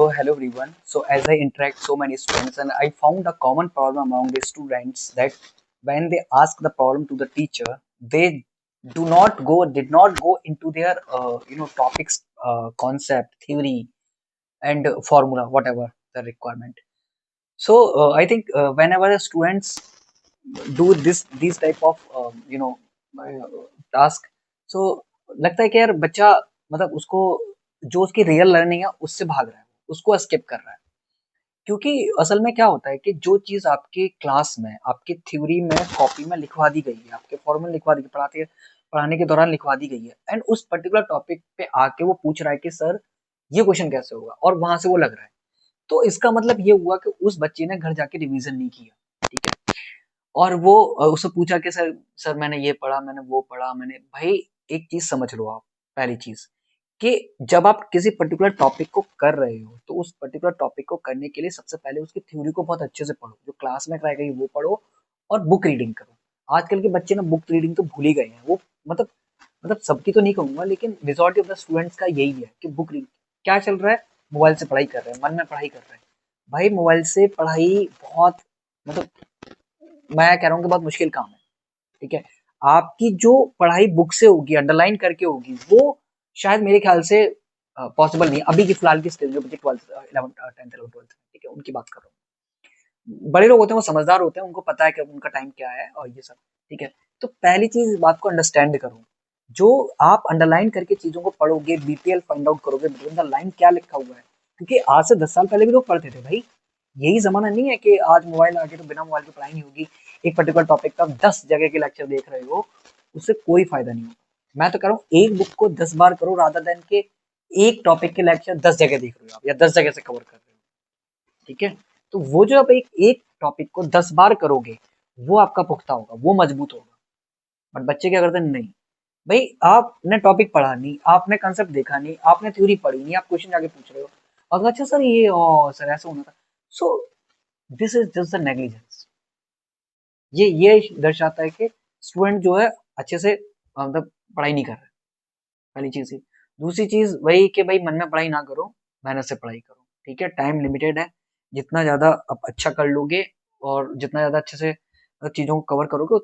hello everyone. So as I interact so many students, and I found a common problem among the students that when they ask the problem to the teacher, they did not go into their topics, concept, theory, and formula, whatever the requirement. So I think whenever the students do these type of task, so लगता है कि यार बच्चा मतलब उसको जो उसकी real learning है उससे भाग रहा है, उसको स्किप कर रहा है। क्योंकि असल में क्या होता है कि जो चीज आपके क्लास में, आपकी थ्योरी में, कॉपी में लिखवा दी गई है, आपके फॉर्मूला लिखवा दी, पढ़ाने के दौरान लिखवा दी गई है, एंड उस पर्टिकुलर टॉपिक पे आके वो पूछ रहा है कि सर ये क्वेश्चन कैसे होगा, और वहां से वो लग रहा है, तो इसका मतलब ये हुआ कि उस बच्चे ने घर जाके रिवीजन नहीं किया। ठीक है। और वो उससे पूछा कि सर सर मैंने ये पढ़ा, मैंने वो पढ़ा, मैंने भाई एक चीज समझ लो आप। पहली चीज कि जब आप किसी पर्टिकुलर टॉपिक को कर रहे हो तो उस पर्टिकुलर टॉपिक को करने के लिए सबसे पहले उसकी थ्योरी को बहुत अच्छे से पढ़ो, जो क्लास में कराई गई वो पढ़ो, और बुक रीडिंग करो। आजकल के बच्चे ना बुक रीडिंग तो भूल ही गए हैं। वो मतलब सबकी तो नहीं कहूंगा, लेकिन मेजॉरिटी ऑफ द स्टूडेंट्स का यही है कि बुक रीडिंग क्या चल रहा है, मोबाइल से पढ़ाई कर रहे हैं, मन में पढ़ाई कर रहे हैं। भाई मोबाइल से पढ़ाई बहुत मतलब मैं कह रहा हूँ कि बहुत मुश्किल काम है। ठीक है। आपकी जो पढ़ाई बुक से होगी, अंडरलाइन करके होगी, वो शायद मेरे ख्याल से पॉसिबल नहीं है अभी की फिलहाल की स्टेज, जो बच्चे 12th 10th 11th 12th, ठीक है, उनकी बात कर रहा हूँ। बड़े लोग होते हैं, वो समझदार होते हैं, उनको पता है कि उनका टाइम क्या है और ये सब। ठीक है। तो पहली चीज इस बात को अंडरस्टैंड करो। जो आप अंडरलाइन करके चीजों को पढ़ोगे, बीटीएल फाइंड आउट करोगे, बिटवीन द लाइन क्या लिखा हुआ है, क्योंकि आज से 10 साल पहले भी लोग पढ़ते थे भाई। यही जमाना नहीं है कि आज मोबाइल आ गया तो बिना मोबाइल के पढ़ाई नहीं होगी। एक पर्टिकुलर टॉपिक का 10 जगह के लेक्चर देख रहे हो, उससे कोई फायदा नहीं होगा। मैं तो कह रहा हूँ एक बुक को 10 बार करो, रादर देन के एक टॉपिक के लेक्चर 10 जगह देख रहे हो आप, या 10 जगह से कवर कर रहे हो। ठीक है। तो वो जो आप एक एक टॉपिक को 10 बार करोगे, वो आपका पुख्ता होगा, वो मजबूत होगा। बट बच्चे क्या करते हैं, नहीं भाई आपने टॉपिक पढ़ा नहीं, आपने कंसेप्ट देखा नहीं, आपने थ्योरी पढ़ी नहीं, आप क्वेश्चन आगे पूछ रहे हो। अगर अच्छा सर ये सर ऐसा होना था। So this is just the negligence. ये दर्शाता है कि स्टूडेंट जो है अच्छे से मतलब पढ़ाई नहीं कर रहा है। पहली चीज ही। दूसरी चीज वही कि भाई मन में पढ़ाई ना करो, मेहनत से पढ़ाई करो। ठीक है। टाइम लिमिटेड है। जितना ज्यादा आप अच्छा कर लोगे और जितना ज्यादा अच्छे से चीजों को कवर करोगे,